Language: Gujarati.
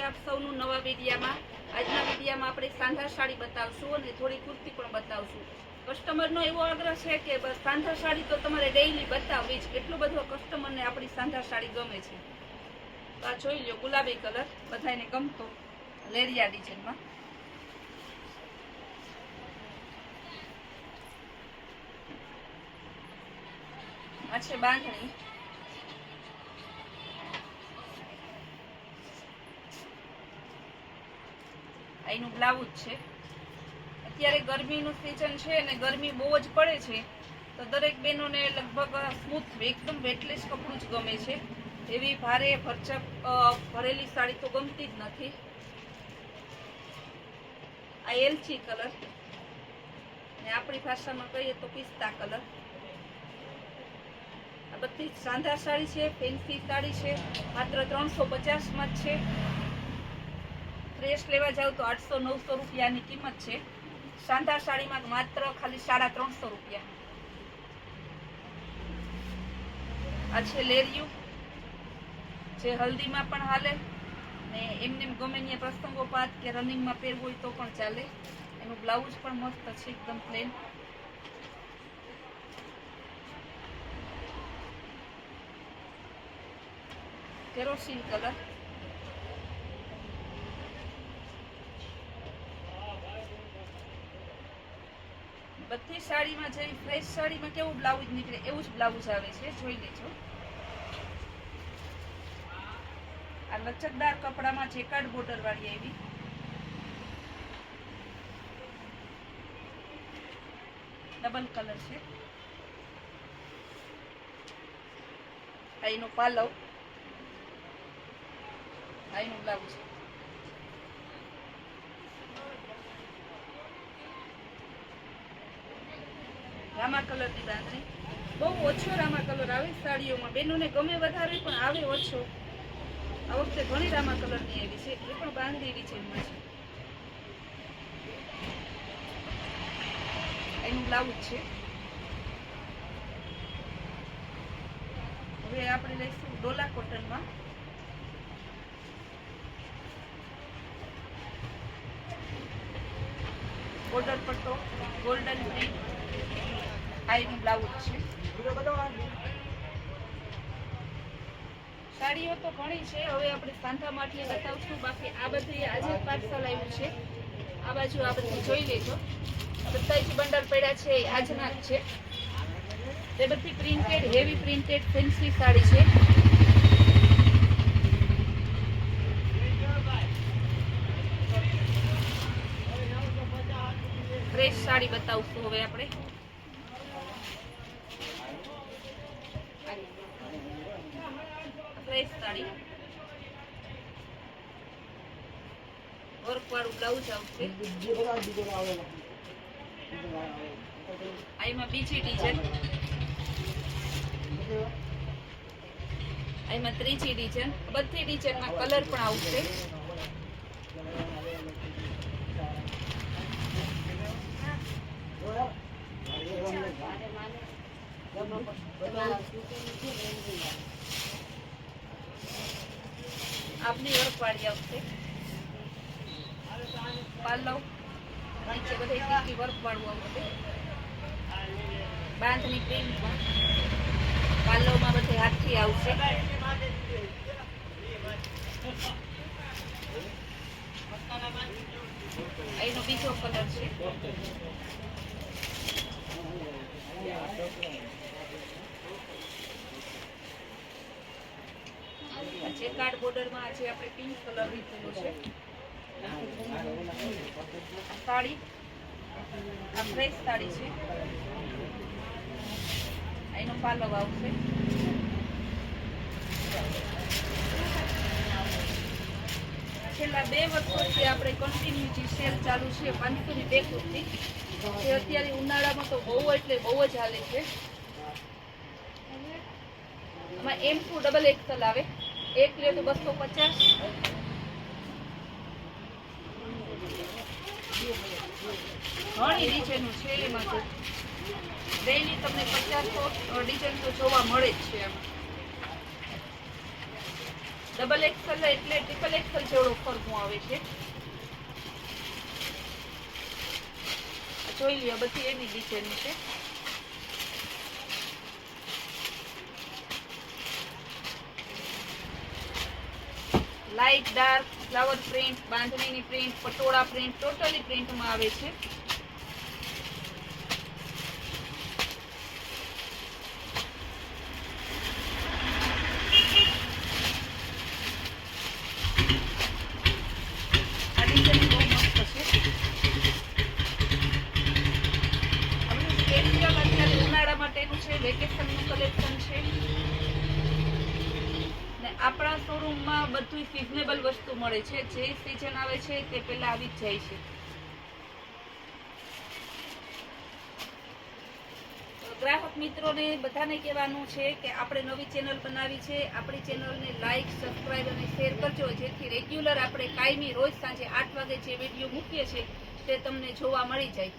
આપ સૌનું નવા વિડીયામાં. આજના વિડીયામાં આપણે સાંધા સાડી બતાવશું અને થોડી કુર્તી પણ બતાવશું. કસ્ટમરનો એવો આગ્રહ છે કે બસ સાંધા સાડી તો તમારે ડેઈલી બતાવવી જ. એટલો બધો કસ્ટમરને આપણી સાંધા સાડી ગમે છે. તો આ જોઈ લો, ગુલાબી કલર બધાને ગમતો લેરિયા ડિઝાઇનમાં. આ છે બાંધણી. એનું બ્લાઉઝ છે. અત્યારે ગરમીનું સિઝન છે અને ગરમી બહુ જ પડે છે, તો દરેક બહેનોને લગભગ સ્મૂથ એકદમ વેટલેસ કપડું જ ગમે છે. એવી ભારે ભરચક ભરેલી સાડી તો ગમતી જ નથી. આ એલચી કલર ને આપણી ભાષામાં કહીએ તો પિસ્તા કલર. આ બધી સાંધા સાડી છે, ફેન્સી સાડી છે. માત્ર 350માં જ છે. ફ્રેશ લેવા જાવ તો 800-900 રૂપિયાની કિંમત છે. સાંધા સાડીમાં માત્ર ખાલી 350 રૂપિયા. આ છે લેરિયું, જે હલ્દીમાં પણ હાલે ને એમને ગમે ત્યાં પ્રસંગોપાત કે રનિંગમાં પહેરવું હોય તો પણ ચાલે. એનું બ્લાઉઝ પણ મસ્ત છે, એકદમ પ્લેન. Kerosene colour. બધી સાડીમાં જેવી ફ્રેશ સાડીમાં કેવું બ્લાઉઝ નીકળે એવું જ બ્લાઉઝ આવે છે, જોઈ લેજો. આ લચકદાર કપડામાં જેકાર્ડ બોર્ડર વાળી આવી. ડબલ કલર છે. આ એનો પાલવ, આ એનું બ્લાઉઝ. રામા કલરની બાંધણી. બહુ ઓછો રામા કલર આવે સાડીઓમાં. બહેનોને ગમે વધારે પણ આવે ઓછો. આ વખતે ઘણી રામા કલરની આવી છે, એ પણ બાંધેલી છે. એનું બ્લાઉઝ છે. હવે આપણે લઈશું ડોલા કોટનમાં. બોર્ડર પટ્ટો, ગોલ્ડન પ્રિન્ટ. આ એનું બ્લાઉઝ છે. સાડીઓ તો ઘણી છે, હવે આપણે સાંધા માટે બતાવશું. બાકી આ બધી આજે પાર્સલ આવ્યું છે. આ બાજુ આ બધી જોઈ લેજો. બધા જ બંડલ પડ્યા છે, આજના જ છે. તે બધી printed, heavy printed fancy sari છે. ફ્રેશ સાડી બતાવશું હવે આપણે. ફ્રેશ સાડી, વર્ક વાળું બ્લાઉઝ આવશે. આમાં બીજી ડિઝાઇન, આમાં ત્રીજી ડિઝાઇન. બધી ડિઝાઇનમાં કલર પણ આવશે. આપની વર્ક વાળી આવશે. પાલવ નીચે બધે ટીકી વર્ક વાળું આવશે. બાંધણી પ્રિન્ટમાં પાલવમાં બધે હાથથી આવશે. એનો બીજો કલર છે. જેકાર્ડ બોર્ડરમાં આજે આપણે પિંક કલર લીધેલો છે. સાડી આ ફ્રેશ સાડી છે. એનો પાલવ આવશે. છેલ્લા 2 વર્ષોથી આપણે કન્ટિન્યુ જે સેલ ચાલુ છે 500ની 2 કુર્તી, એ અત્યારે ઉનાળામાં તો બહુ એટલે બહુ જ હાલે છે. આમાં M2 XXL આવે. એક લે તો 250. ઘણી ડિઝાઇનો છે એમાં તો. ડેઈલી તમને 50 ડિઝાઇન તો જોવા મળે જ છે. ડબલ એક્સેલ એટલે ટ્રિપલ એક્સેલ જેવડો ફરકું આવે છે. જોઈ લ્યો, બધી એની ડિઝાઇન છે. લાઇટ ડાર્ક ફ્લાવર પ્રિન્ટ, બાંધણીની પ્રિન્ટ, પટોળા પ્રિન્ટ, ટોટલી પ્રિન્ટમાં આવે છે. આ ડિઝાઇન બહુ મસ્ત છે. સ્પેશિયલ અત્યારે ઉનાળા માટેનું છે, વેકેશનનું કલેક્શન છે. ને આપણા શોરૂમમાં બધું સિઝનેબલ વસ્તુ મળે છે. જે સિઝન આવે છે તે પહેલા આવી જ જાય છે. ગ્રાહક મિત્રોને બધાને કહેવાનું છે કે આપણે નવી ચેનલ બનાવી છે. આપણી ચેનલને લાઈક, સબસ્ક્રાઇબ અને શેર કરજો, જેથી રેગ્યુલર આપણે કાયમી રોજ સાંજે 8 વાગે જે વિડીયો મૂકીએ છીએ તે તમને જોવા મળી જાય.